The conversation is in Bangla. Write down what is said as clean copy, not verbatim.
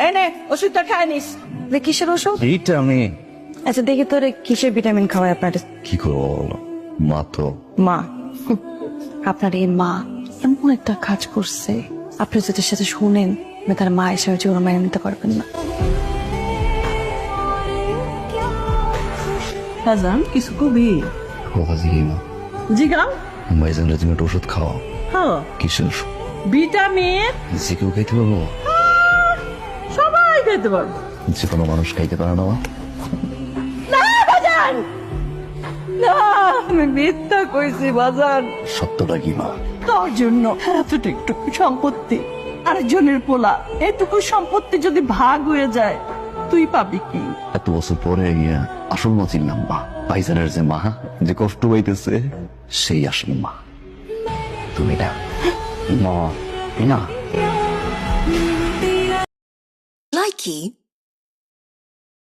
এনে ওষুধটা খায় নিস। কিসের ওষুধ? এইটা আমি আচ্ছা দেখি তোরে কিসের ভিটামিন খাওয়ায় আপনার? কি করবো বলো, মা তো মা। আপনার এই মা এমন একটা কাজ করছে, আপনি যদি সাথে শুনেন তার মা হিসেবে জীবন মেনে নিতে পারবেন না। হাজান কিছু কবি কথা জিগি মা, জিগাম। ভাইজানরা তুমি একটা ওষুধ খাওয়াও। হ্যাঁ কিসের ওষুধ? ভিটামিন যে কেউ খাইতে পারবো? সবাই খেতে পারবো। যে কোনো মানুষ খাইতে পারে না মা? আমি মিথ্যা কইছি বাজার। সত্যটা কি মা? তোর জন্য এতটা একটু সম্পত্তি, আরেকজনের পোলা, এটুকু সম্পত্তি যদি ভাগ হয়ে যায় তুই পাবি কি? এত বছর পরে গিয়া আসল মা চিনলাম মা। ভাইজানের যে মা যে কষ্ট পাইতেছে সেই আসল মা তুমি না মা, না Likey